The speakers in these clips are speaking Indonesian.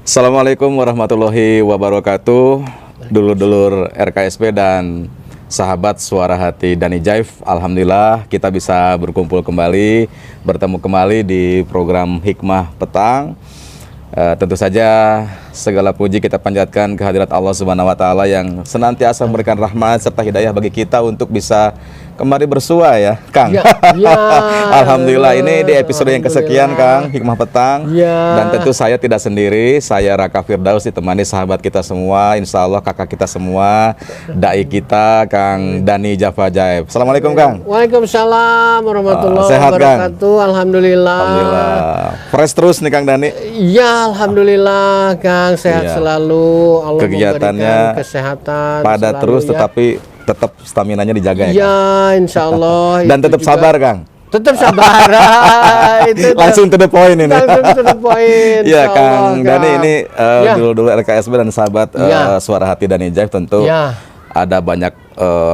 Assalamualaikum warahmatullahi wabarakatuh. Dulur-dulur RKSB dan sahabat Suara Hati Dani Jaif. Alhamdulillah kita bisa berkumpul kembali, bertemu kembali di program Hikmah Petang. Tentu saja segala puji kita panjatkan kehadirat Allah Subhanahu wa taala yang senantiasa memberikan rahmat serta hidayah bagi kita untuk bisa kembali bersua ya, Kang. Ya. Alhamdulillah ini di episode yang kesekian, Kang, Hikmah Petang. Ya. Dan tentu saya tidak sendiri, saya Raka Firdaus ditemani sahabat kita semua, insya Allah kakak kita semua, dai kita, Kang Dani Java Jaif. Assalamualaikum, Kang. Waalaikumsalam warahmatullahi Sehat, wabarakatuh. Kang? Alhamdulillah. Alhamdulillah. Fresh terus nih, Kang Dani. Ya, alhamdulillah, Kang, sehat Iya. selalu. Allah Kegiatannya memberikan kesehatan padat selalu, terus, ya. tetapi tetap staminanya dijaga ya, Kang? Ya, insya Allah. Dan itu tetap juga. sabar, Kang. Tetap sabar. Itu Langsung to the point ini. langsung to the point. Iya, insya Allah, Kang Dani ini Ya. dulu RKSB dan sahabat Ya. Suara Hati Dani Jaif tentu Ya. ada banyak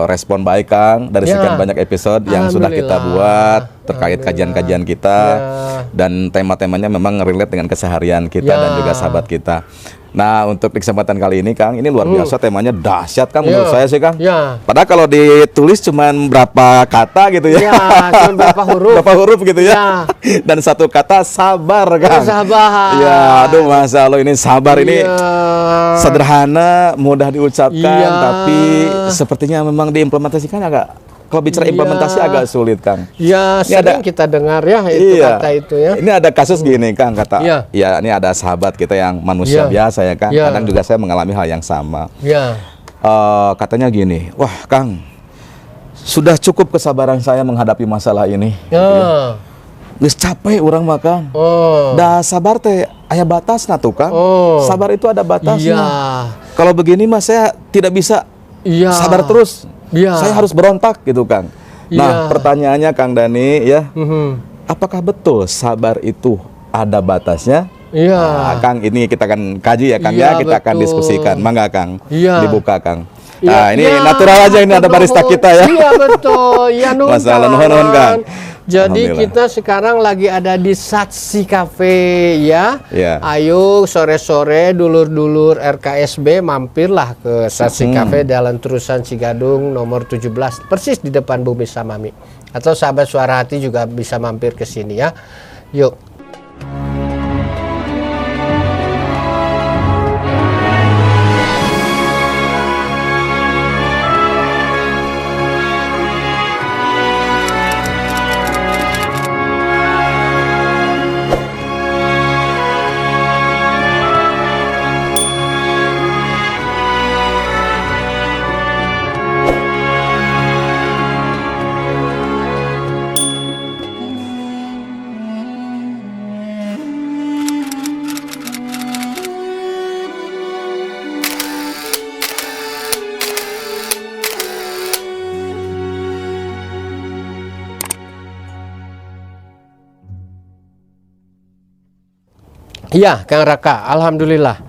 respon baik, Kang, dari Ya. sekian banyak episode yang sudah kita Alhamdulillah. buat terkait kajian-kajian kita Ya. dan tema-temanya memang relate dengan keseharian kita Ya. dan juga sahabat kita. Nah, untuk di kesempatan kali ini, Kang, ini luar biasa, temanya dahsyat, Kang, menurut Ya. saya sih, Kang. Ya. Padahal kalau ditulis cuman berapa kata gitu ya. Ya, cuma berapa huruf. Berapa huruf gitu ya. Ya. Dan satu kata sabar, Kang. Sabar. Ya, aduh, Masya Allah, ini sabar ini Ya. sederhana, mudah diucapkan, Iya. tapi sepertinya memang diimplementasikan agak, kalau bicara Iya. implementasi agak sulit, Kang. Ya, Ini sering kita dengar ya itu Iya. kata itu ya. Ini ada kasus gini, Kang, kata. Iya. Ya, ini ada sahabat kita yang manusia Iya. biasa ya, Kang. Iya. Kadang juga saya mengalami hal yang sama. Ya. Katanya gini, wah, Kang, sudah cukup kesabaran saya menghadapi masalah ini. Ya. Geus capek orang mah, Kang. Oh. Da sabar teh aya batasna tuh, Kang. Oh. Sabar itu ada batasnya. Iya. Kalau begini mah saya tidak bisa Iya. sabar terus. Iya. Saya harus berontak gitu, Kang. Nah, Iya. pertanyaannya, Kang Dani, ya, Mhm. apakah betul sabar itu ada batasnya? Iya. Nah, Kang, ini kita akan kaji ya, Kang, Iya, ya, kita akan betul. diskusikan. Mangga, Kang, Iya. dibuka, Kang. Iya. Nah, ini Ya, natural aja, ini ada barista betul. kita ya. Iya, betul. Ya, nuhun, Masalah kawan. nuhun, Kang. Jadi Alhamdulillah. kita sekarang lagi ada di Saksi Cafe ya. Iya. Ayo sore-sore dulur-dulur RKSB mampirlah ke Saksi Cafe Jalan Terusan Cigadung nomor 17 persis di depan Bumi Samami. Atau sahabat Suara Hati juga bisa mampir ke sini ya. Yuk. Iya, Kang Raka. Alhamdulillah.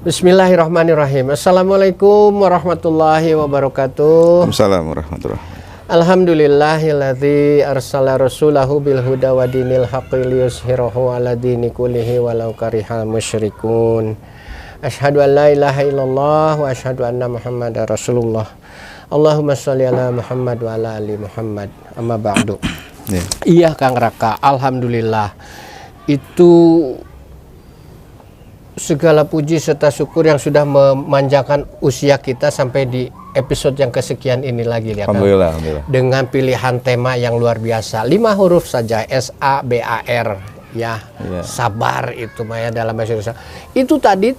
Bismillahirrahmanirrahim. Assalamualaikum warahmatullahi wabarakatuh. Assalamualaikum warahmatullahi wabarakatuh. Alhamdulillahilladzi arsala rasulahu bil huda wa dinil haqqi liyuzhirahu ala dini kullihi walau karihal musyrikun. Asyhadu an la ilaha illallah wa asyhadu anna Muhammadar Rasulullah. Allahumma sholli ala Muhammad wa ala ali Muhammad. Amma ba'du. Ya. Iya, Kang Raka. Alhamdulillah. Itu segala puji serta syukur yang sudah memanjangkan usia kita sampai di episode yang kesekian ini lagi ya, Kang. Alhamdulillah, alhamdulillah. Dengan pilihan tema yang luar biasa, 5 huruf saja, SABAR ya. Iya. Sabar itu Maya dalam bahasa Indonesia. Itu tadi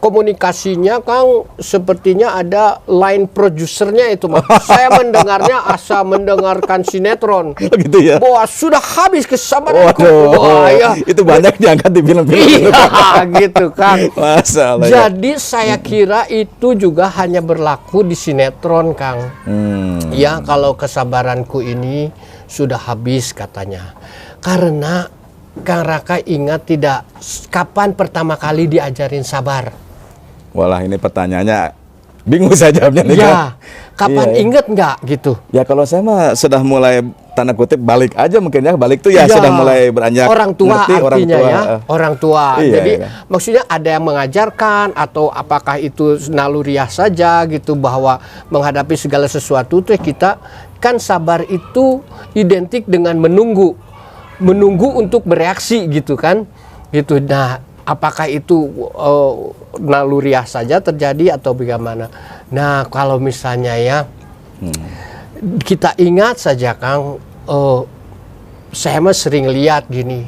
komunikasinya, Kang, sepertinya ada line produsernya itu, Mas. Saya mendengarnya asa mendengarkan sinetron. Gitu ya. Wah, sudah habis kesabaranku. Waduh, Wah, ya. itu banyak diangkat di film-film itu, Kang. Iya, gitu, Kang. Masalah ya. Jadi saya kira itu juga hanya berlaku di sinetron, Kang. Ya, kalau kesabaranku ini sudah habis katanya. Karena Kang Raka ingat tidak kapan pertama kali diajarin sabar? Walah, ini pertanyaannya bingung saya jawabnya nih, Kang. Ya, kapan Iya. inget nggak gitu? Ya kalau saya mah sudah mulai tanda kutip balik aja mungkin ya, balik tuh ya sudah mulai beranjak orang tua ngerti, artinya orang tua. Iya, Jadi iya. maksudnya ada yang mengajarkan atau apakah itu naluriah saja gitu, bahwa menghadapi segala sesuatu tuh kita kan sabar itu identik dengan menunggu untuk bereaksi gitu kan gitu. Nah, apakah itu naluriah saja terjadi atau bagaimana? Nah, kalau misalnya ya kita ingat saja Kang, saya mah sering lihat gini,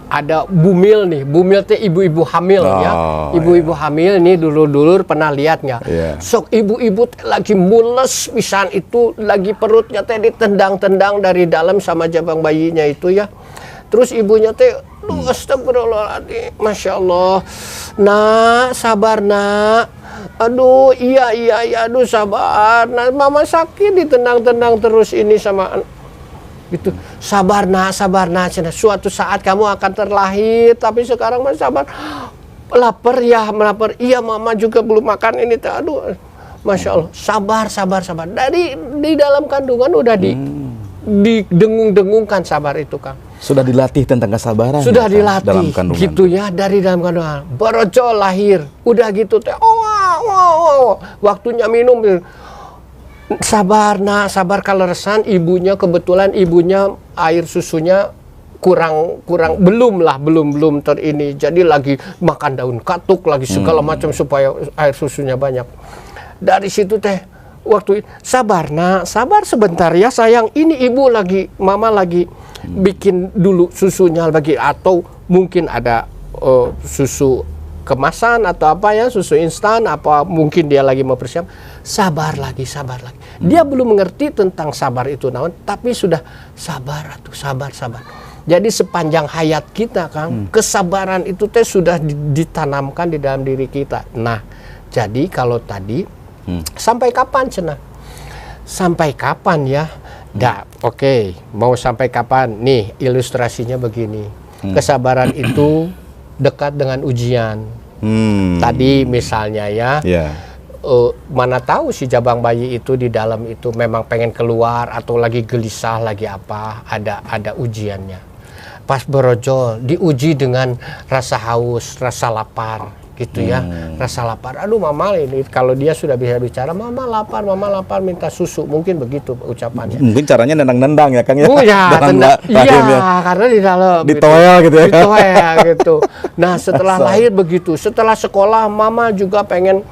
ada bumil nih, bumil teh ibu-ibu hamil ya, ibu-ibu hamil ini dulur-dulur pernah lihat nggak? Sok ibu-ibu lagi mules pisan itu, lagi perutnya teh ditendang-tendang dari dalam sama jabang bayinya itu ya, terus ibunya teh, astagfirullahaladzim, masya Allah, nak sabar nak. Aduh, iya, aduh sabar. Nah, mama sakit ditendang-tendang terus ini sama gitu. Sabar nak. Suatu saat kamu akan terlahir, tapi sekarang masih sabar. Lapar ya, melapar. Iya, mama juga belum makan ini. Aduh, masya Allah. Sabar. Dari di dalam kandungan udah didengung-dengungkan sabar itu, Kang. Sudah dilatih tentang kesabaran. Sudah ya, dilatih dalam kandungan gitu ya, dari dalam kandungan. Borocol lahir, udah gitu teh. Waktunya minum. Sabar nak, sabar kaleresan. Ibunya kebetulan air susunya kurang belum terini. Jadi lagi makan daun katuk lagi segala macam supaya air susunya banyak. Dari situ teh waktu sabar nak, sabar sebentar ya sayang. Ini mama lagi bikin dulu susunya bagi, atau mungkin ada susu kemasan atau apa ya, susu instan apa, mungkin dia lagi mau bersiap. Sabar lagi. Dia belum mengerti tentang sabar itu naon, tapi sudah sabar. Jadi sepanjang hayat kita Kang, kesabaran itu teh sudah ditanamkan di dalam diri kita. Nah, jadi kalau tadi sampai kapan cenah? Sampai kapan ya? Oke, mau sampai kapan? Nih ilustrasinya begini. Kesabaran itu dekat dengan ujian. Tadi misalnya ya, mana tahu si jabang bayi itu di dalam itu memang pengen keluar atau lagi gelisah, lagi apa, ada ujiannya. Pas berojol diuji dengan rasa haus, rasa lapar gitu ya, rasa lapar. Aduh mama ini, kalau dia sudah bisa bicara, mama lapar minta susu, mungkin begitu ucapannya. Mungkin caranya nendang-nendang ya Kang ya. Karena di dalam ditoel gitu ya. Ditoel gitu. Nah, setelah lahir begitu, setelah sekolah mama juga pengen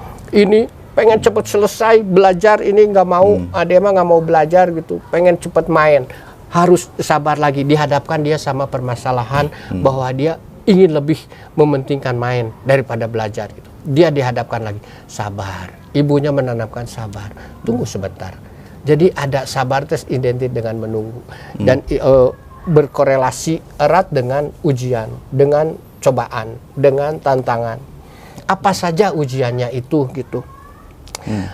cepet selesai belajar, ini nggak mau, dia mah nggak mau belajar gitu, pengen cepet main. Harus sabar lagi, dihadapkan dia sama permasalahan bahwa dia ingin lebih mementingkan main daripada belajar gitu. Dia dihadapkan lagi, sabar. Ibunya menanamkan sabar. Tunggu sebentar. Jadi ada sabar tes identik dengan menunggu dan berkorelasi erat dengan ujian, dengan cobaan, dengan tantangan. Apa saja ujiannya itu gitu.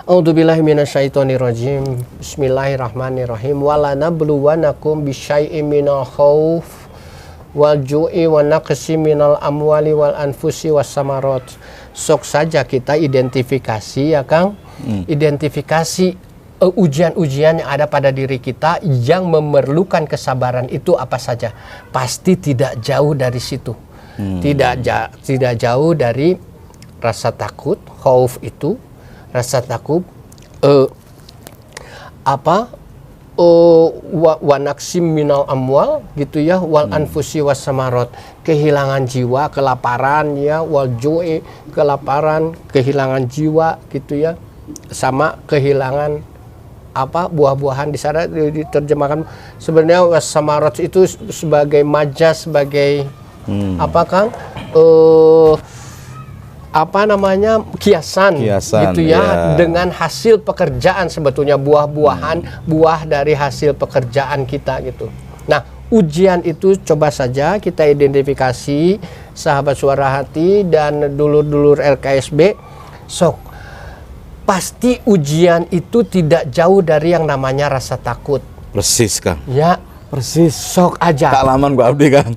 A'udzubillahi minasyaitonirrajim. Bismillahirrahmanirrahim. Walanabluwanakum bisyai'im minal khauf wal ju'i wa naqsi minal amwali wal anfusi was samarat. Sok saja kita identifikasi ya Kang, identifikasi ujian-ujian yang ada pada diri kita yang memerlukan kesabaran itu apa saja. Pasti tidak jauh dari situ. Tidak jauh dari rasa takut, khauf itu, rasa takut wa naksim minal amwal gitu ya, wal anfusi was samarot, kehilangan jiwa, kelaparan ya, wal ju'i, kelaparan, kehilangan jiwa gitu ya, sama kehilangan buah-buahan. Di sana diterjemahkan sebenarnya was samarot itu sebagai majas, sebagai Kang? Kiasan gitu ya, dengan hasil pekerjaan, sebetulnya buah-buahan, buah dari hasil pekerjaan kita gitu. Nah, ujian itu coba saja kita identifikasi, sahabat Suara Hati dan dulur-dulur LKSB, sok pasti ujian itu tidak jauh dari yang namanya rasa takut. Persis Kang. Ya, persis. Sok aja. Kalaman gua abdi Kang.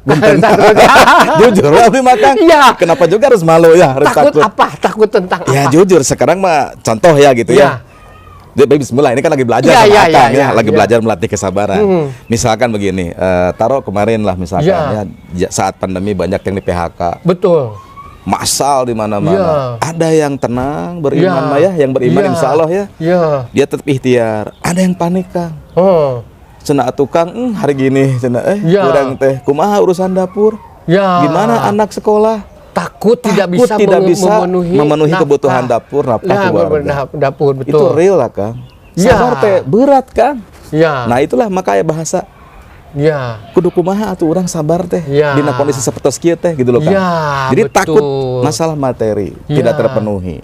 Jujur abdi mah Kang. Ya. Kenapa juga harus malu ya, harus takut. Takut apa? Takut tentang ya, apa? Jujur sekarang mah contoh ya gitu ya. Bismillah, ini kan lagi belajar sama Akang ya, lagi belajar melatih kesabaran. Misalkan begini, taruh kemarin lah misalkan ya, saat pandemi banyak yang di PHK. Betul. Massal di mana-mana. Ada yang tenang, beriman yang beriman insya Allah ya. Dia tetap ikhtiar. Ada yang panik, Kang. Cenah tukang hari gini cenah kurang teh kumaha urusan dapur. Gimana anak sekolah? Takut tidak bisa memenuhi kebutuhan dapur, nafkah keluarga. Dapur, betul. Itu real lah, Kang. Sabar teh berat, Kang. Nah, itulah makanya bahasa kudu kumaha atuh urang sabar teh dina kondisi sapertos kieu teh gitu loh, Kang. Jadi betul. Takut masalah materi tidak terpenuhi.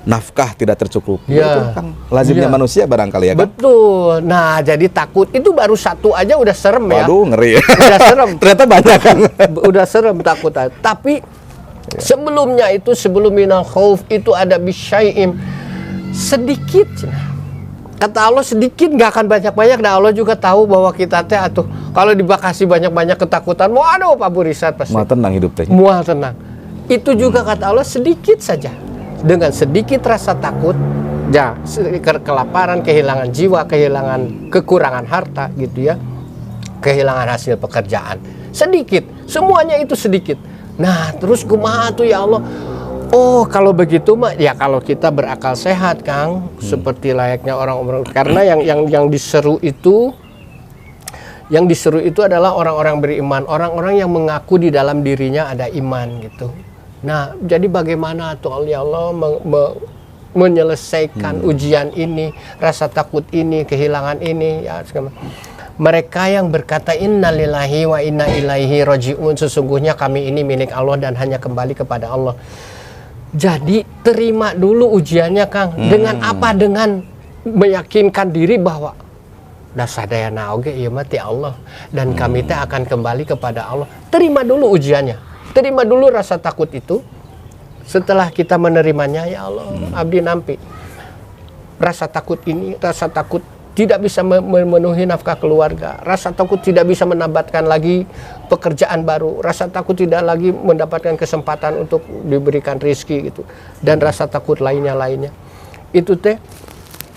Nafkah tidak tercukupi. Itu Kang lazimnya manusia barangkali ya, Kang. Betul. Nah, jadi takut itu baru satu aja udah serem ya. Waduh, ngeri. Udah serem. Ternyata banyak, Kang. Udah serem takut. Tapi sebelumnya itu sebelum minal khauf itu ada bisyai'im sedikit. Kata Allah sedikit, nggak akan banyak-banyak. Dan Allah juga tahu bahwa kita teh atuh kalau dibakasi banyak-banyak ketakutan, mau aduh Pak Burisat pasti. Mual tenang hidup teh. Mual tenang. Itu juga kata Allah sedikit saja. Dengan sedikit rasa takut, ya kelaparan, kehilangan jiwa, kehilangan kekurangan harta gitu ya, kehilangan hasil pekerjaan. Sedikit, semuanya itu sedikit. Nah, terus kumaha tuh ya Allah. Oh, kalau begitu mah ya kalau kita berakal sehat, Kang, seperti layaknya orang-orang, karena yang diseru itu adalah orang-orang beriman, orang-orang yang mengaku di dalam dirinya ada iman gitu. Nah, jadi bagaimana tuh ya Allah menyelesaikan ujian ini, rasa takut ini, kehilangan ini ya. Mereka yang berkata innalillahi wa inna ilaihi raji'un, sesungguhnya kami ini milik Allah dan hanya kembali kepada Allah. Jadi terima dulu ujiannya, Kang. Dengan apa? Dengan meyakinkan diri bahwa dasadaya naoge ieu mah ti Allah dan kami teh akan kembali kepada Allah. Terima dulu ujiannya. Terima dulu rasa takut itu. Setelah kita menerimanya, ya Allah, abdi nampi. Rasa takut ini, rasa takut tidak bisa memenuhi nafkah keluarga. Rasa takut tidak bisa mendapatkan lagi pekerjaan baru. Rasa takut tidak lagi mendapatkan kesempatan untuk diberikan rezeki gitu. Dan rasa takut lainnya. Itu teh,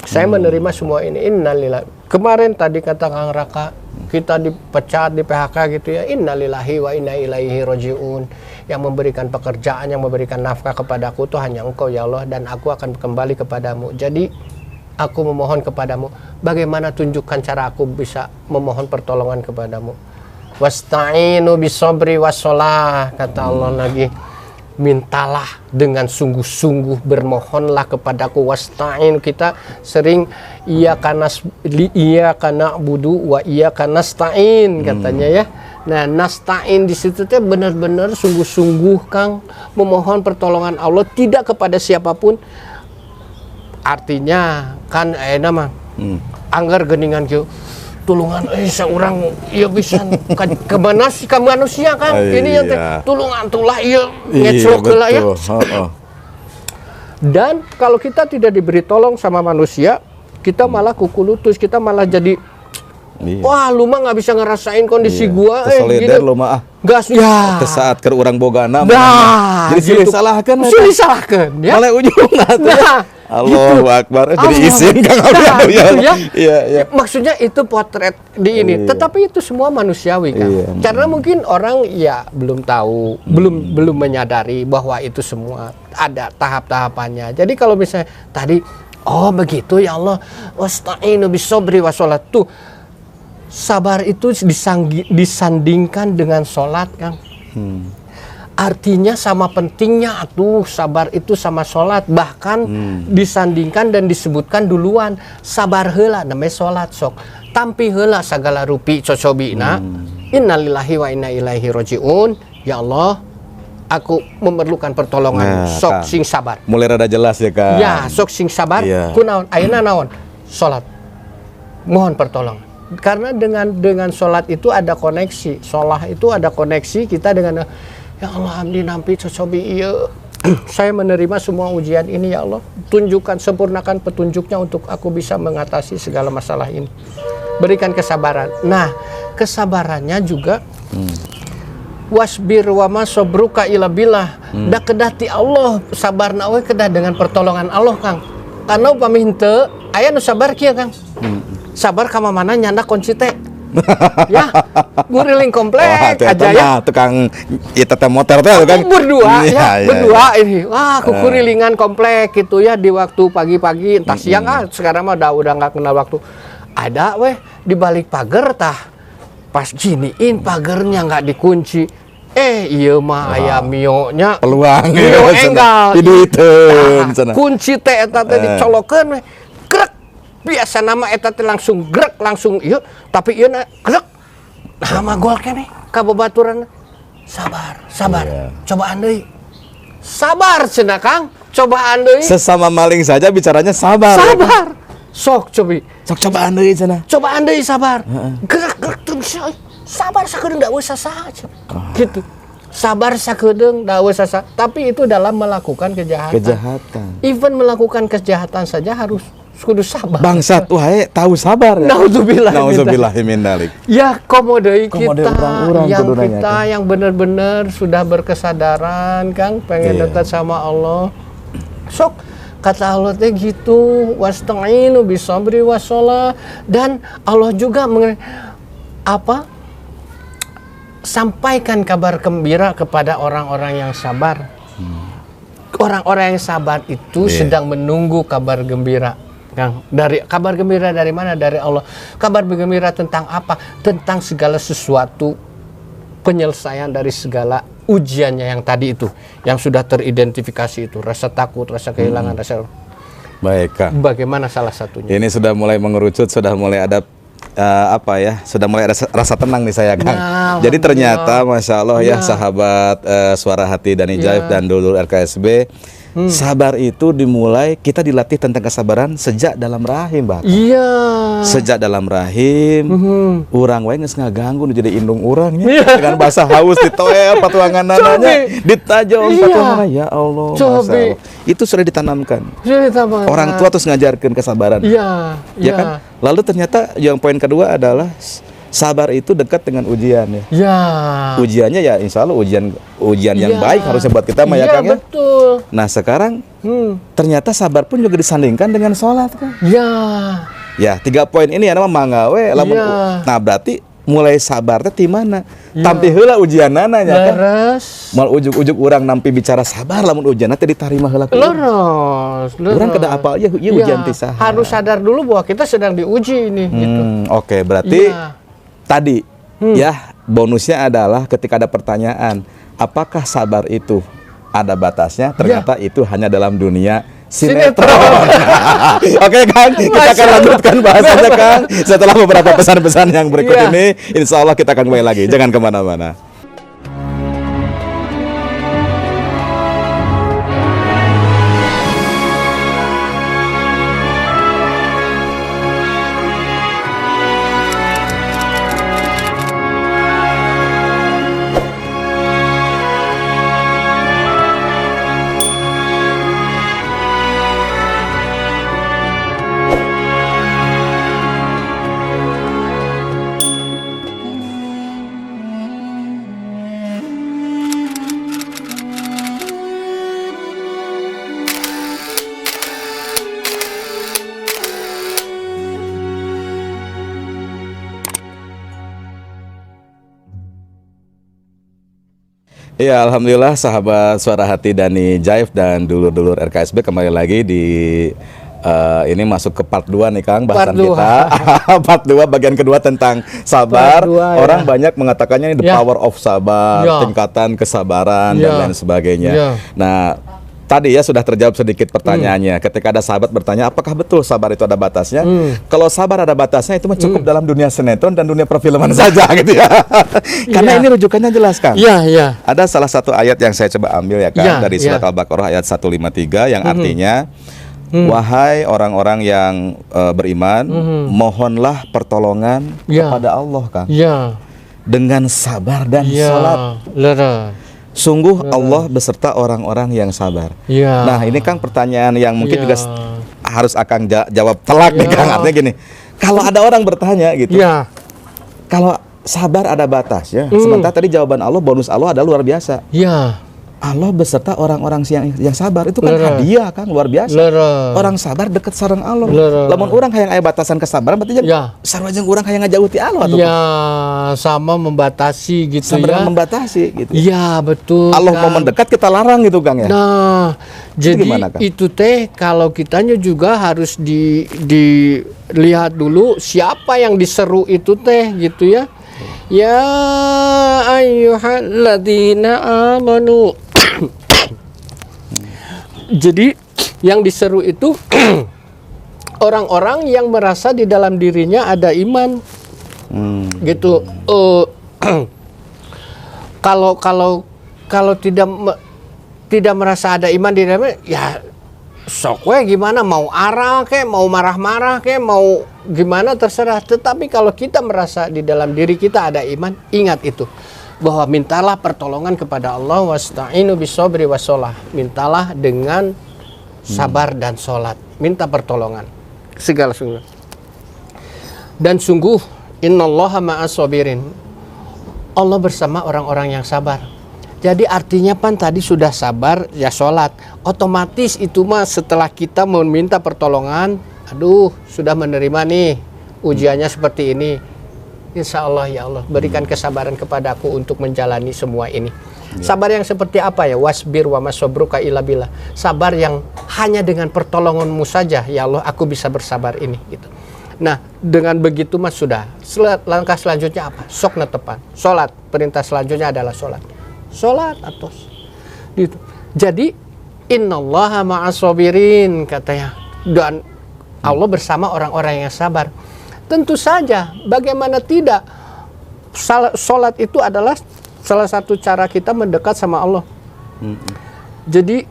saya menerima semua ini. Innalillahi. Kemarin tadi kata Kang Raka, kita dipecat di PHK gitu ya, innalillahi wa inna ilaihi raji'un. Yang memberikan pekerjaan, yang memberikan nafkah kepadaku tuh hanya Engkau ya Allah, dan aku akan kembali kepadamu. Jadi aku memohon kepadamu, bagaimana tunjukkan cara aku bisa memohon pertolongan kepadamu. Wasta'inu bisabri wassalah, kata Allah lagi. Mintalah dengan sungguh-sungguh, bermohonlah kepadaku. Wasta'in, kita sering iyyaka na'budu wa iyyaka nasta'in katanya ya. Nah, nasta'in di situ teh benar-benar sungguh-sungguh, Kang, memohon pertolongan Allah tidak kepada siapapun. Artinya kan mah anggar geuningan kieu tulungan saurang ieu bisa ke manusia kan ini yang tulungan tulah ieu ngeclok heula ya. Dan kalau kita tidak diberi tolong sama manusia, kita malah kuku lutut, kita malah jadi wah, lu mah nggak bisa ngerasain kondisi gua solider lu mah gas ya saat keur urang bogana jadi silih salahkeun ya malah ujungna Allahu Akbar, jadi izin Kang Abdi ya. Iya. Maksudnya itu potret di ini, tetapi itu semua manusiawi, Kang. Karena mungkin orang ya belum tahu, belum menyadari bahwa itu semua ada tahap-tahapannya. Jadi kalau misalnya tadi, oh begitu ya Allah, wasta'inu bisabri wassalat, tuh sabar itu disandingkan dengan sholat, Kang. Artinya sama pentingnya atuh sabar itu sama sholat. Bahkan disandingkan dan disebutkan duluan. Sabar heula namanya sholat sok. Tampi heula sagala rupi cocobina. Innalillahi wa inna ilaihi raji'un. Ya Allah, aku memerlukan pertolongan. Sok sing sabar. Mulai rada jelas ya, Kak. Ya, sok sing sabar. Kunaon? Ayeuna naon? Sholat. Mohon pertolongan. Karena dengan sholat itu ada koneksi. Sholat itu ada koneksi kita dengan ya Allah, abdi nampi cocobi iya. Saya menerima semua ujian ini ya Allah. Tunjukkan, sempurnakan petunjuknya untuk aku bisa mengatasi segala masalah ini. Berikan kesabaran. Nah, kesabarannya juga wasbir wa ma sabruka illa billah. Da kedah ti Allah, sabarna we kedah dengan pertolongan Allah, Kang. Karena upami henteu aya nu sabar kieu Kang. Sabar ka mana nyanda kunci teh. Ya, guriling komplek aja ya. Tukang itu teh motor teh kan. Berdua Iya, ya, berdua ini. Wah, kukurilingan komplek gitu ya di waktu pagi-pagi, entah siang sekarang mah udah nggak kenal waktu. Ada weh di balik pagar tah. Pas giniin pagernya nggak dikunci. Iya mah aya mio-nya Peluang mio enggal. Piduiteun cenah. Kunci teh eta teh dicolokeun we. Grek. Biasa nama eta teh langsung grek langsung ieu, tapi ieu na grek. Nah, mah gol keneh ka babaturan. Sabar. Iya. Cobaan deui. Sabar cenah Kang. Cobaan deui. Sesama maling saja bicaranya sabar. Sabar. Sok cobi. Sok cobaan deui cenah. Cobaan deui sabar. Gerak teu bisa. Sabar sakedeung da usah saha. Gitu. Sabar sakedeung da usah saha. Tapi itu dalam melakukan kejahatan. Even melakukan kejahatan saja harus kudu sabar. Bangsat wae tahu sabar ya. Nauzubillah min dzalik. Ya komodei kita orang-orang yang kudunanya, kita kan? yang benar-benar sudah berkesadaran Kang pengen dekat sama Allah. Sok kata Allah teh gitu, wasta'inu bisabri wassalah, dan Allah juga sampaikan kabar gembira kepada orang-orang yang sabar. Orang-orang yang sabar itu sedang menunggu kabar gembira. Kang, dari kabar gembira dari mana? Dari Allah. Kabar gembira tentang apa? Tentang segala sesuatu, penyelesaian dari segala ujiannya yang tadi itu, yang sudah teridentifikasi itu, rasa takut, rasa kehilangan, rasa. Baik, Kang. Bagaimana salah satunya? Ini sudah mulai mengerucut, sudah mulai ada sudah mulai ada rasa tenang nih saya, Kang. Nah, jadi ternyata Masya Allah ya sahabat Suara Hati Dani Jaif dan Dulur RKSB, sabar itu dimulai, kita dilatih tentang kesabaran sejak dalam rahim, Bahkan. Iya. Sejak dalam rahim, urang wae geus ngaganggu nu jadi indung urangnya. Dengan bahasa haus ditoel patuangan nananya, ditajong patuangan, ya Allah. Masya Allah. Itu sudah ditanamkan. Orang tua terus ngajarkan kesabaran. Iya. Ya kan? Lalu ternyata yang poin kedua adalah sabar itu dekat dengan ujian ya. Ya. Ujiannya ya insya Allah ujian yang baik harusnya buat kita mah ya Kang ya. Betul. Nah sekarang ternyata sabar pun juga disandingkan dengan sholat kan. Ya. Ya 3 poin ini nama manggawe. Nah berarti mulai sabar teh di mana? Tampi heula ujianana nya kan. Mal ujuk-ujuk urang nampi bicara sabar lamun ujianna teh ditarima heula. Leres. Urang kada apal ieu ujian teh saha. Harus sadar dulu bahwa kita sedang diuji ini gitu. Oke, berarti tadi ya bonusnya adalah ketika ada pertanyaan, apakah sabar itu ada batasnya? Ternyata itu hanya dalam dunia sinetron. Oke Kang, kita akan lanjutkan bahasannya Kang setelah beberapa pesan-pesan yang berikut ini. Insya Allah kita akan kembali lagi. Jangan kemana-mana. Ya, alhamdulillah sahabat Suara Hati Dani Jaif dan dulur-dulur RKSB kembali lagi di ini masuk ke part 2 nih Kang bahasan kita. Part 2 bagian kedua tentang sabar. Orang banyak mengatakannya ini the power of sabar, tingkatan kesabaran dan lain sebagainya. Nah, tadi ya sudah terjawab sedikit pertanyaannya. Ketika ada sahabat bertanya, apakah betul sabar itu ada batasnya? Kalau sabar ada batasnya itu mah cukup dalam dunia sinetron dan dunia perfilman saja gitu ya. Karena ini rujukannya jelas Kang. Ada salah satu ayat yang saya coba ambil ya Kang dari surat Al-Baqarah ayat 153 yang artinya wahai orang-orang yang beriman, mohonlah pertolongan kepada Allah Kang. Dengan sabar dan salat. Sungguh Allah beserta orang-orang yang sabar. Nah ini Kang pertanyaan yang mungkin juga harus Akang jawab telak nih Kang. Artinya gini, kalau ada orang bertanya gitu, kalau sabar ada batasnya, sementara tadi jawaban Allah, bonus Allah adalah luar biasa. Allah beserta orang-orang yang sabar itu kan Lere. hadiah Kang, luar biasa. Lere. Orang sabar deket sareng Allah. Lere. Lamun urang hayang aya batasan kesabaran berarti Ya. sarua jeung urang hayang ngajauh ti Allah atuh. Ya, sama membatasi gitu Sabar ya. membatasi gitu. Iya, betul. Allah Kang. mau mendekat kita larang gitu Kang ya. Nah, jadi gimana, Kang? itu teh kalau kitanya juga harus dilihat dulu siapa yang diseru itu teh gitu ya. Ya ayyuhalladzina amanu. Jadi yang diseru itu orang-orang yang merasa di dalam dirinya ada iman. Gitu. Kalau tidak merasa ada iman di dalamnya, ya sok we gimana, mau arah kek, mau marah-marah kek, mau gimana terserah. Tetapi kalau kita merasa di dalam diri kita ada iman, ingat itu, bahwa mintalah pertolongan kepada Allah, wasta'inu bisobri wassalah. Mintalah dengan sabar dan sholat, minta pertolongan segala sungguh. Dan sungguh innallaha ma'as sabirin, Allah bersama orang-orang yang sabar. Jadi artinya pan tadi sudah sabar ya sholat, otomatis itu mah setelah kita meminta pertolongan, aduh sudah menerima nih ujiannya seperti ini, insya Allah ya Allah berikan kesabaran kepadaku untuk menjalani semua ini. Sabar yang seperti apa ya? Wasbir wa masobruka illa billah. Sabar yang hanya dengan pertolonganmu saja ya Allah aku bisa bersabar ini gitu. Nah dengan begitu mas sudah. Langkah selanjutnya apa? Sok netepan sholat. Perintah selanjutnya adalah sholat. Sholat atau gitu. Jadi innallaha ma'as sabirin katanya, dan Allah bersama orang-orang yang sabar. Tentu saja bagaimana tidak, sholat itu adalah salah satu cara kita mendekat sama Allah. Jadi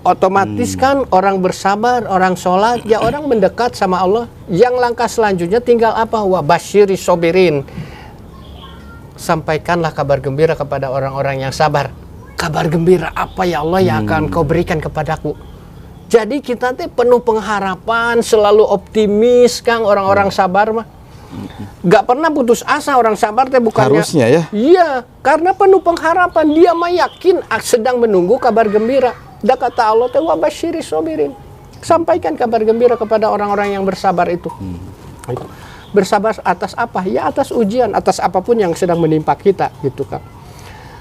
otomatis kan orang bersabar, orang sholat, ya orang mendekat sama Allah. Yang langkah selanjutnya tinggal apa? Wa basyiri sobirin. Sampaikanlah kabar gembira kepada orang-orang yang sabar. Kabar gembira apa ya Allah yang akan kau berikan kepadaku? Jadi kita teh penuh pengharapan, selalu optimis Kang, orang-orang sabar mah. Gak pernah putus asa orang sabar teh, bukannya. Harusnya ya. Iya, karena penuh pengharapan, dia mah yakin sedang menunggu kabar gembira. Da kata Allah teh wa basyiri sobirin. Sampaikan kabar gembira kepada orang-orang yang bersabar itu. Bersabar atas apa? Ya atas ujian, atas apapun yang sedang menimpa kita gitu Kang.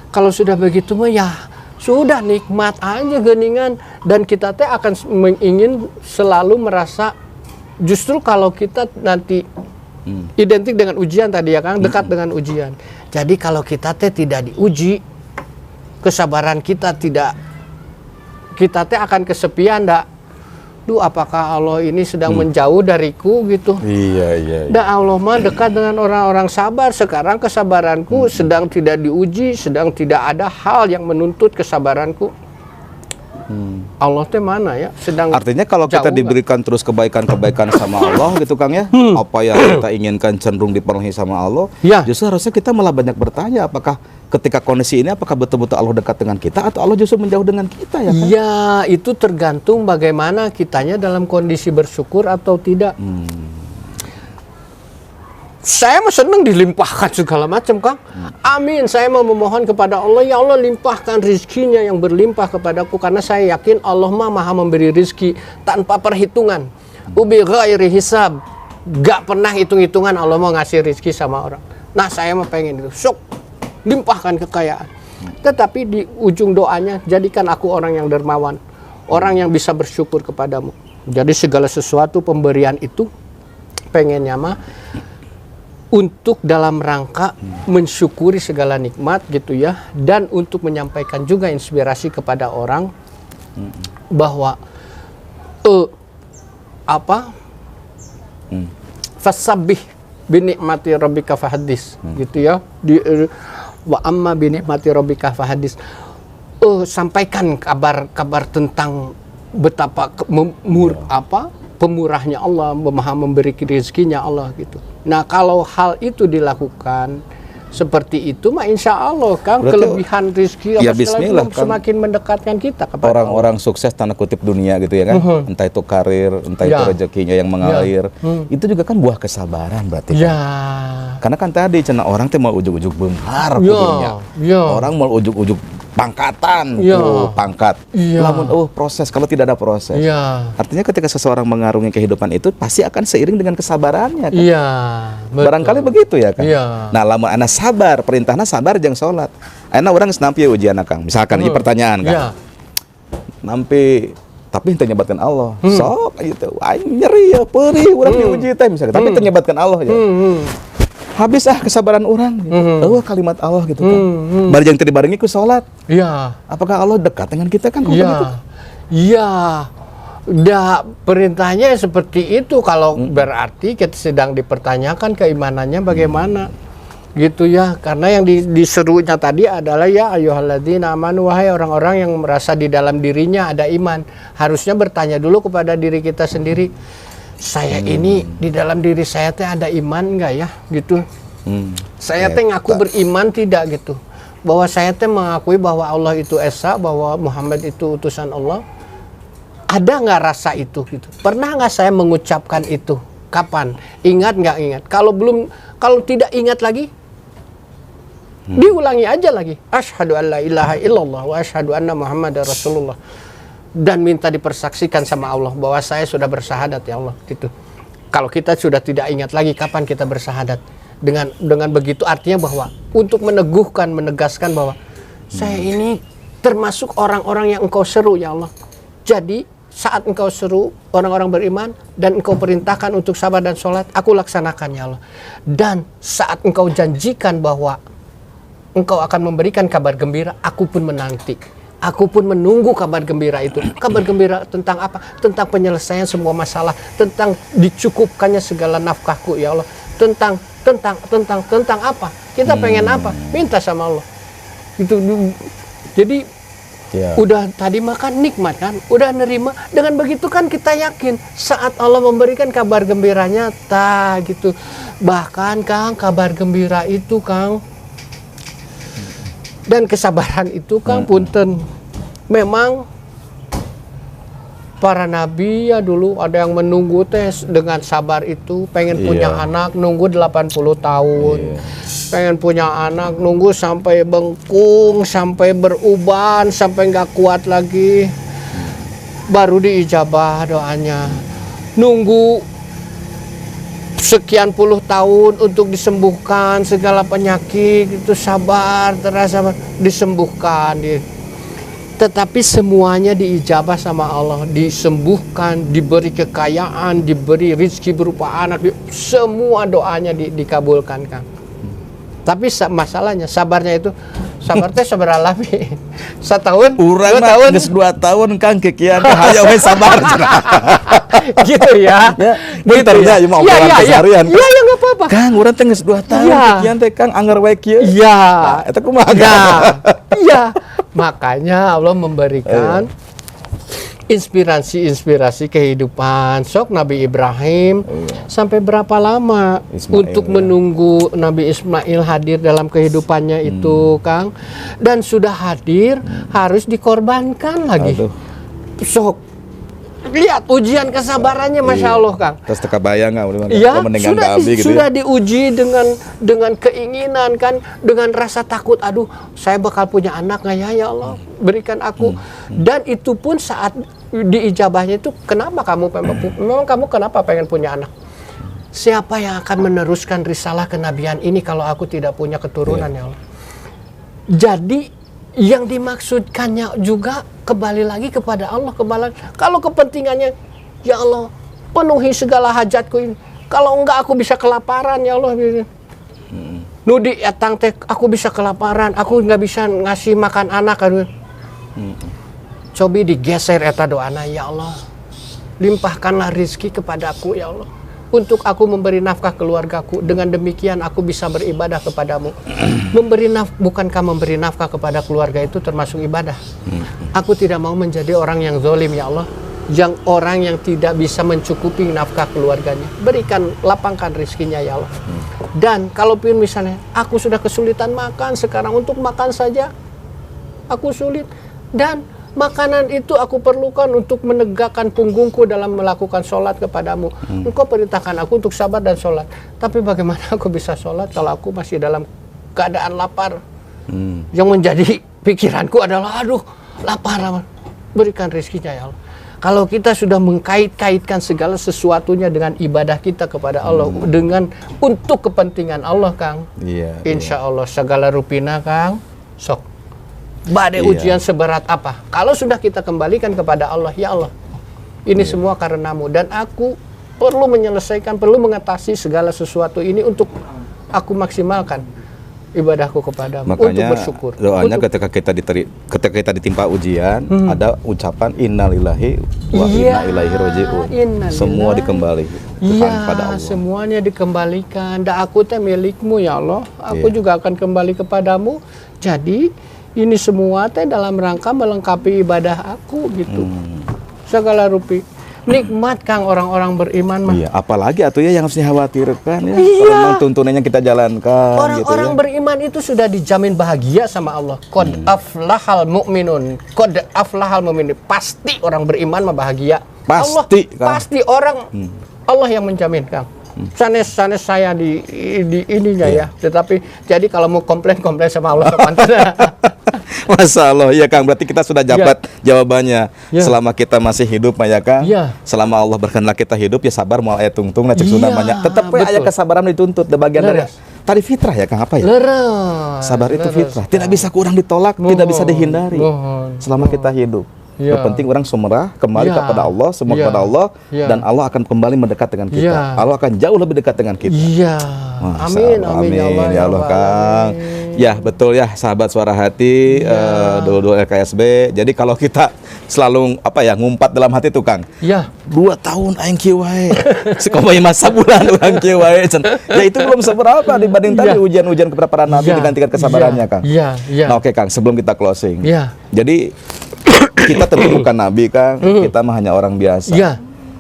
Kalau sudah begitu mah ya sudah nikmat aja geningan, dan kita teh akan ingin selalu merasa justru kalau kita nanti identik dengan ujian tadi ya Kang, dekat dengan ujian. Jadi kalau kita teh tidak diuji, kesabaran kita teh akan kesepian dak. Duh, apakah Allah ini sedang menjauh dariku gitu? Iya. Dan Allah mah dekat dengan orang-orang sabar. Sekarang kesabaranku sedang tidak diuji, sedang tidak ada hal yang menuntut kesabaranku. Allah teh mana ya? Sedang. Artinya kalau kita diberikan terus kebaikan-kebaikan sama Allah gitu Kang ya, apa yang kita inginkan cenderung dipenuhi sama Allah. Ya. Justru harusnya kita malah banyak bertanya, apakah ketika kondisi ini apakah betul-betul Allah dekat dengan kita atau Allah justru menjauh dengan kita ya Kang? Ya, itu tergantung bagaimana kitanya dalam kondisi bersyukur atau tidak. Saya mah senang dilimpahkan segala macam Kang. Amin. Saya mau memohon kepada Allah, ya Allah limpahkan rizkinya yang berlimpah kepadaku, karena saya yakin Allah mah maha memberi rizki tanpa perhitungan. Ubi ghairi hisab. Gak pernah hitung-hitungan Allah mau ngasih rizki sama orang. Nah saya mah pengen itu. Sok limpahkan kekayaan. Tetapi di ujung doanya, jadikan aku orang yang dermawan, orang yang bisa bersyukur kepadamu. Jadi segala sesuatu pemberian itu pengennya mah untuk dalam rangka mensyukuri segala nikmat gitu ya, dan untuk menyampaikan juga inspirasi kepada orang bahwa fasabbih binikmati rabbika fahadis gitu ya, wa amma binikmati rabbika fahadis. Sampaikan kabar tentang betapa pemurahnya Allah, maha memberi rezekinya Allah gitu. Nah kalau hal itu dilakukan seperti itu mah insya Allah Kang, berarti kelebihan rezeki ya bismillah Kang, semakin mendekatkan kita kepada orang-orang sukses tanda kutip dunia gitu ya kan, entah itu karir, entah itu rezekinya yang mengalir, itu juga kan buah kesabaran berarti kan? Karena kan tadi cenah orang teh mau ujuk-ujuk benghar punya, orang mau ujuk-ujuk pangkatan, Iya. pangkat. Iya. Lamun proses, kalau tidak ada proses. Iya. Artinya ketika seseorang mengarungi kehidupan itu pasti akan seiring dengan kesabarannya kan. Iya. Betul. Barangkali begitu ya kan. Iya. Nah, lamun ana sabar, perintahna sabar jeung salat. Ayeuna urang geus nampi ujian Kang. Misalkan ini pertanyaan kan. Iya. Nampi tapi teu nyebatkeun Allah. Sok gitu. Aing nyeri ya, peurih urang diuji teh misalkan. Tapi teu nyebatkeun Allah ya. Habis kesabaran orang gitu. Kalimat Allah gitu kan. Bari jeung teu dibarengi ku salat. Iya. Apakah Allah dekat dengan kita kan? Iya. Iya. Perintahnya seperti itu. Kalau berarti kita sedang dipertanyakan keimanannya bagaimana. Gitu ya. Karena yang diserunya tadi adalah ya ayyuhalladzina amanu, wahai orang-orang yang merasa di dalam dirinya ada iman. Harusnya bertanya dulu kepada diri kita sendiri. Saya ini di dalam diri saya teh ada iman enggak ya gitu. Saya teh ngaku beriman tidak gitu. Bahwa saya teh mengakui bahwa Allah itu esa, bahwa Muhammad itu utusan Allah. Ada nggak rasa itu gitu? Pernah nggak saya mengucapkan itu? Kapan? Ingat nggak ingat? Kalau tidak ingat lagi, diulangi aja lagi. Asyhadu an la ilaha illallah wa asyhadu anna Muhammadar Rasulullah. Dan minta dipersaksikan sama Allah bahwa saya sudah bersahadat ya Allah gitu. Kalau kita sudah tidak ingat lagi kapan kita bersahadat, dengan begitu artinya bahwa untuk menegaskan bahwa saya ini termasuk orang-orang yang engkau seru ya Allah. Jadi saat engkau seru orang-orang beriman dan engkau perintahkan untuk sabar dan sholat, aku laksanakan ya Allah. Dan saat engkau janjikan bahwa engkau akan memberikan kabar gembira, aku pun menanti. Aku pun menunggu kabar gembira itu. Kabar gembira tentang apa? Tentang penyelesaian semua masalah, tentang dicukupkannya segala nafkahku ya Allah. Tentang apa? Kita pengen apa? Minta sama Allah. Itu jadi udah tadi makan nikmat kan? Udah nerima. Dengan begitu kan kita yakin saat Allah memberikan kabar gembiranya gitu. Bahkan Kang, kabar gembira itu Kang, dan kesabaran itu Kang punten. Memang para nabi ya dulu ada yang menunggu tes dengan sabar itu, pengen punya anak nunggu 80 tahun. Pengen punya anak nunggu sampai bengkung, sampai beruban, sampai nggak kuat lagi. Baru diijabah doanya. Nunggu sekian puluh tahun untuk disembuhkan segala penyakit, itu sabar, terasa disembuhkan. Tetapi semuanya diijabah sama Allah, disembuhkan, diberi kekayaan, diberi rezeki berupa anak, semua doanya dikabulkan Kang. Tapi masalahnya sabarnya itu, sabar teh sabar alami. Setahun, urang 2 tahun, geus 2 tahun Kang kekian hayang we sabar. gitu ya. Bentar ya, mau obrolan keseharian. Iya, ya enggak apa-apa. Kang, urang teh geus 2 tahun kekian teh Kang anger we kieu. Iya. Eta kumaha? Iya. Makanya Allah memberikan inspirasi kehidupan. Sok Nabi Ibrahim sampai berapa lama untuk menunggu Nabi Ismail hadir dalam kehidupannya itu Kang. Dan sudah hadir harus dikorbankan lagi. Sok lihat ujian kesabarannya, Masya Allah Kang. Terus teka bayang nggak? Ya, sudah diuji dengan keinginan kan, dengan rasa takut. Aduh, saya bakal punya anak nggak ya Allah? Berikan aku. Dan itu pun saat diijabahnya itu, kenapa memang kamu kenapa pengen punya anak? Siapa yang akan meneruskan risalah kenabian ini kalau aku tidak punya keturunan ya Allah? Jadi yang dimaksudkannya juga kembali lagi kepada Allah. Kalau kepentingannya ya Allah penuhi segala hajatku ini, kalau enggak aku bisa kelaparan ya Allah. Nudi etang teh aku bisa kelaparan, aku nggak bisa ngasih makan anak. Cobi digeser eta doana, ya Allah limpahkanlah rizki kepadaku ya Allah, untuk aku memberi nafkah keluargaku. Dengan demikian aku bisa beribadah kepadamu. Bukankah memberi nafkah kepada keluarga itu termasuk ibadah? Aku tidak mau menjadi orang yang zalim ya Allah, yang orang yang tidak bisa mencukupi nafkah keluarganya. Berikan, lapangkan rizkinya ya Allah. Dan kalaupun misalnya aku sudah kesulitan makan sekarang, untuk makan saja aku sulit, dan makanan itu aku perlukan untuk menegakkan punggungku dalam melakukan sholat kepadamu. Engkau perintahkan aku untuk sabar dan sholat. Tapi bagaimana aku bisa sholat kalau aku masih dalam keadaan lapar? Yang menjadi pikiranku adalah aduh lapar, berikan rezekinya ya Allah. Kalau kita sudah mengkait-kaitkan segala sesuatunya dengan ibadah kita kepada Allah, dengan untuk kepentingan Allah, Kang, insya Allah segala rupina, Kang, sok badai ujian seberat apa, kalau sudah kita kembalikan kepada Allah, ya Allah, ini semua karenamu, dan aku perlu menyelesaikan, perlu mengatasi segala sesuatu ini untuk aku maksimalkan ibadahku kepadamu. Makanya untuk bersyukur. Doanya ketika kita ditimpa ujian, ada ucapan innalillahi wa inna ilaihi rajiun. Semua dikembalikan kepada Allah. Semuanya dikembalikan. Dan aku teh milikmu ya Allah. Aku juga akan kembali kepadamu. Jadi ini semua teh dalam rangka melengkapi ibadah aku gitu. Segala rupi. Nikmat, Kang, orang-orang beriman mah. Iya, apalagi atuh ya yang harus dikhawatirkan ya. Kalau tuntunan yang kita jalankan. Orang-orang beriman itu sudah dijamin bahagia sama Allah. Qad aflahal mu'minun. Qad aflahal mu'minun. Pasti orang beriman mah bahagia. Pasti, Allah, pasti orang Allah yang menjamin, Kang. Sanes saya di ininya ya. Tetapi jadi kalau mau komplain sama Allah Masya Allah, ya Kang, berarti kita sudah dapat jawabannya. Selama kita masih hidup, ya Kang, selama Allah berkehendak kita hidup, ya sabar mau ayat tungtung, nacik sunnah banyak. Tetap ayat kesabaran dituntut, bagian dari tadi fitrah ya Kang, apa ya? Sabar itu fitrah, tidak bisa kurang ditolak, tidak bisa dihindari. Selama kita hidup. Yang penting orang sumerah kembali kepada Allah, semua kepada Allah, dan Allah akan kembali mendekat dengan kita. Allah akan jauh lebih dekat dengan kita. Amin, amin ya Allah, Kang. Ya betul ya, sahabat Suara Hati, dulu LKSB. Jadi kalau kita selalu ngumpat dalam hati tuh, Kang. 2 tahun aing kieu wae. Sekomai masa bulan urang kieu wae. Ya itu belum seberapa dibanding tadi ujian-ujian kepada para nabi dengan tingkat kesabarannya, Kang. Nah, oke Kang, sebelum kita closing. Jadi kita tentu bukan nabi, Kang. Kita mah hanya orang biasa.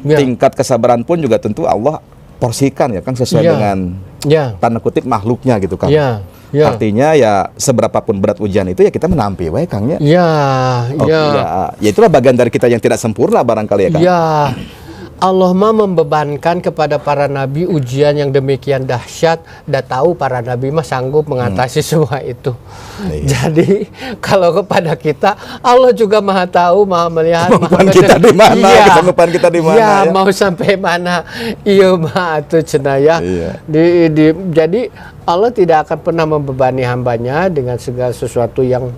Tingkat kesabaran pun juga tentu Allah porsikan ya, Kang, sesuai dengan tanda kutip makhluknya gitu, Kang. Artinya ya seberapapun berat ujian itu ya kita menampi wae, Kang, ya. Ya itulah bagian dari kita yang tidak sempurna barangkali ya, Kang. Allah mah membebankan kepada para nabi ujian yang demikian dahsyat, dan tahu para nabi mah sanggup mengatasi semua itu. Jadi kalau kepada kita, Allah juga maha tahu, maha melihat, kemampuan kita di mana, kesanggupan kita di mana. Mau sampai mana, iya mah atuh cenah ya. Jadi Allah tidak akan pernah membebani hambanya dengan segala sesuatu yang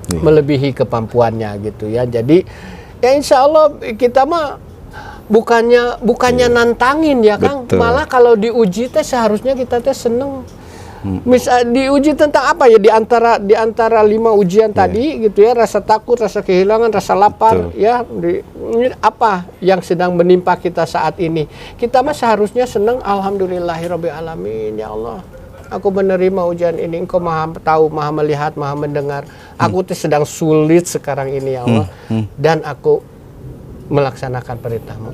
melebihi kemampuannya gitu ya. Jadi ya insya Allah kita mah bukannya nantangin ya, Kang. Malah kalau diuji teh seharusnya kita teh seneng. Misal diuji tentang apa ya, di antara 5 ujian tadi gitu ya, rasa takut, rasa kehilangan, rasa lapar ya, apa yang sedang menimpa kita saat ini. Kita mah seharusnya seneng, alhamdulillahirabbil alamin, ya Allah. Aku menerima ujian ini, Engkau maha tahu, maha melihat, maha mendengar. Aku tuh sedang sulit sekarang ini ya Allah. Dan aku melaksanakan perintahmu.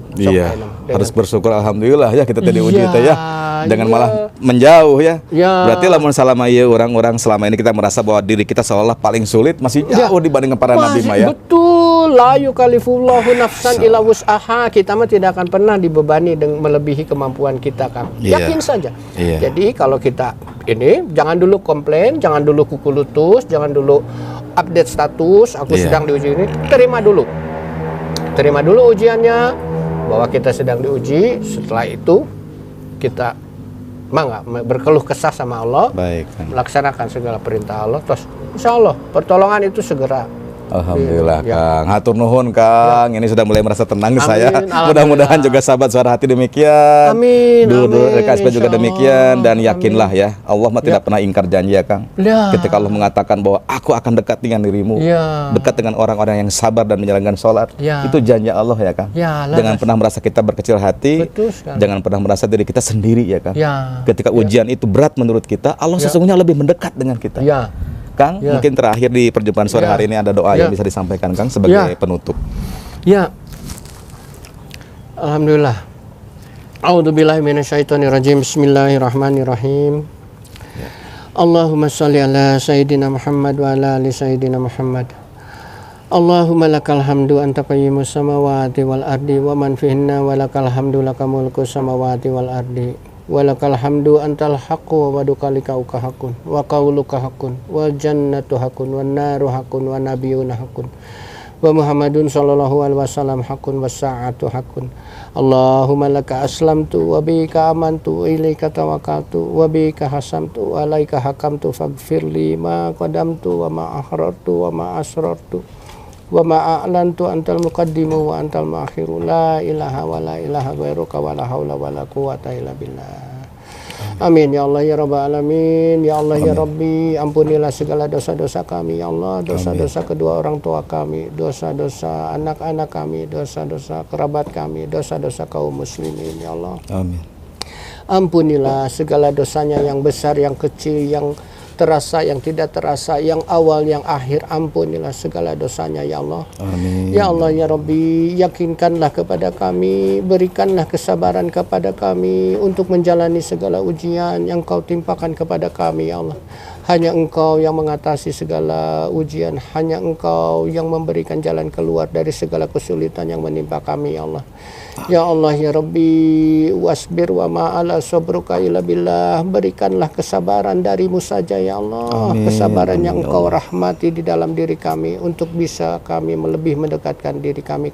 Harus bersyukur, alhamdulillah ya kita tadi uji itu ya. Jangan malah menjauh ya. Berarti lamun salama ieu orang-orang selama ini kita merasa bahwa diri kita seolah paling sulit, masih jauh dibanding para nabi maya. Betul, la yukallifullahu nafsan illa wus'aha. Kita mah tidak akan pernah dibebani dengan melebihi kemampuan kita, Kang. Yakin saja. Jadi kalau kita ini jangan dulu komplain, jangan dulu kuku lutus, jangan dulu update status aku sedang diuji ini. Terima dulu ujiannya, bahwa kita sedang diuji. Setelah itu kita berkeluh kesah sama Allah, melaksanakan segala perintah Allah, terus insya Allah pertolongan itu segera. Alhamdulillah, Kang. Hatur nuhun, Kang. Ini sudah mulai merasa tenang saya. Mudah-mudahan juga sahabat Suara Hati demikian. Dulu RKSP juga demikian, dan yakinlah ya, Allah mah tidak pernah ingkar janji ya, Kang. Ketika Allah mengatakan bahwa aku akan dekat dengan dirimu, dekat dengan orang-orang yang sabar dan menjalankan sholat, itu janji Allah ya, Kang. Jangan pernah merasa kita berkecil hati, jangan pernah merasa diri kita sendiri ya, Kang. Ketika ujian itu berat menurut kita, Allah sesungguhnya lebih mendekat dengan kita. Kang, mungkin terakhir di perjumpaan sore hari ini ada doa yang bisa disampaikan, Kang, sebagai penutup. Alhamdulillah. A'udzubillahi minasyaitonirrajim. Bismillahirrahmanirrahim. Allahumma shalli ala sayyidina Muhammad wa ala ali sayyidina Muhammad. Allahumma lakal hamdu anta qayyimus samawati wal ardi wa man fihinna wa lakal hamdu laka mulku samawati wal ardi. walakal hamdu antal haqqu wa wadukalika hakun wa qauluka hakun wa jannatu hakun wa naru hakun wa nabiyuna hakun wa Muhammadun sallallahu alaihi wasallam hakun wa sa'atu hakun. Allahumma laka aslamtu wa bika amantu wa ilaika tawakkaltu wa bika hasamtu wa alaika hakamtu faghfirli ma qadamtu wa ma akhrartu wa ma asrartu wa ma a'lantu antal muqaddimu wa antal muakhiru la ilaha wa la ilaha ghairuka wa la haula wa la quwwata illa billah. Amin ya Allah ya Rabbal alamin. Ya Allah ya Rabbi, ampunilah segala dosa-dosa kami ya Allah, dosa-dosa kedua orang tua kami, dosa-dosa anak-anak kami, dosa-dosa kerabat kami, dosa-dosa kaum muslimin ya Allah. Amin. Ampunilah segala dosanya, yang besar, yang kecil, yang terasa, yang tidak terasa, yang awal, yang akhir. Ampunilah segala dosanya ya Allah. Amin. Ya Allah ya Rabbi, yakinkanlah kepada kami, berikanlah kesabaran kepada kami untuk menjalani segala ujian yang Kau timpakan kepada kami ya Allah. Hanya Engkau yang mengatasi segala ujian, hanya Engkau yang memberikan jalan keluar dari segala kesulitan yang menimpa kami ya Allah. Ya Allah ya Rabbi, wasbir wa ma'ala sabruka illa billah. Berikanlah kesabaran darimu saja ya Allah. Amin. Kesabaran yang Amin, ya Engkau Allah. rahmati di dalam diri kami untuk bisa kami lebih mendekatkan diri kami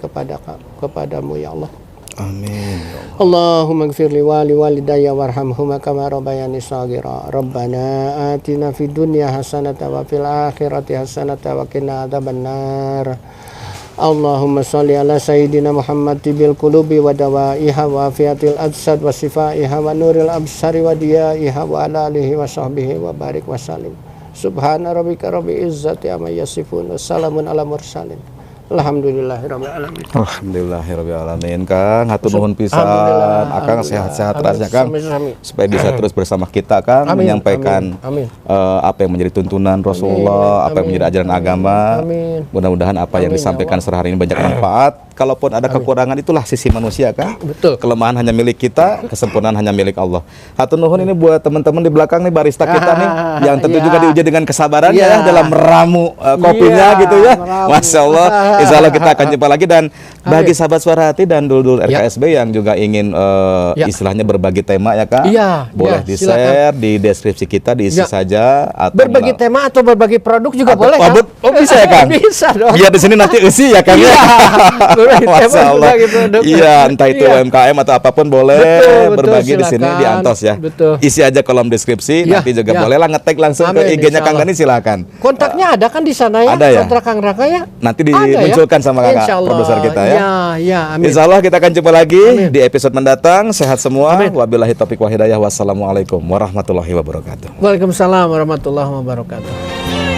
kepadamu ya Allah. Amin. Allahumma gfir li walidayya warhamhuma kama rabbayani shaghira. Rabbana atina fid dunya hasanatan wa fil akhirati hasanatan wa qina adzabannar. Allahumma sholli ala sayyidina Muhammad bil qulubi wa dawaiha wa afiyatil ajsad wa sifaiha wa nuril absari wa diyaiha wa ala alihi wa sahbihi wa barik wa salim. Subhana rabbika rabbil izzati amma yasifun wa salamun ala mursalin. Alhamdulillahirabbil alamin. Alhamdulillahirabbil alamin. Kang, hatur nuhun pisan. Alhamdulillah. Akang sehat-sehat rasanya Kang. Sami-sami. Supaya bisa terus bersama kita Kang, Amin, menyampaikan amin, amin. Apa yang menjadi tuntunan Rasulullah, apa yang amin, menjadi ajaran amin, agama. amin. Mudah-mudahan apa yang Amin, ya disampaikan Allah. sore hari ini banyak manfaat. Kalaupun ada kekurangan, itulah sisi manusia Kang. Betul. Kelemahan hanya milik kita, kesempurnaan hanya milik Allah. Hatur nuhun ini buat teman-teman di belakang nih, barista kita nih, yang tentu ya. juga diuji dengan kesabaran Ya. ya dalam meramu kopinya Ya, gitu ya. meramu. Masya Allah. Insya Allah kita akan jumpa lagi, dan bagi Amin. sahabat Suara Hati dan dulur Ya. RKSB yang juga ingin Ya. istilahnya berbagi tema ya Kak. Iya, Boleh ya, di-share di deskripsi kita, diisi Ya. saja atau Berbagi tema atau berbagi produk juga boleh kan? Oh, bisa ya Kang? Bisa dong. Biar di sini nanti isi ya Kang ya. Iya, berbagi tema, Masya Allah. berbagi produk. Iya, entah itu Iya. UMKM atau apapun boleh Betul, berbagi di sini silakan. di Antos ya. Betul. Isi aja kolom deskripsi, Ya, nanti juga ya. boleh lah nge-tag langsung ke Amin, IG-nya Kang insyaallah. Gani, silakan. Kontaknya ada kan di sana ya? Ada ya? Kontrak Kang Raka ya? Nanti Ada ya? dimunculkan sama kakak Insyaallah. produser kita ya. Ya, amin. Insya Allah kita akan jumpa lagi Amin. di episode mendatang. Sehat semua. Amin. Wabillahi taufiq wa hidayah. Wassalamualaikum warahmatullahi wabarakatuh. Waalaikumsalam warahmatullahi wabarakatuh.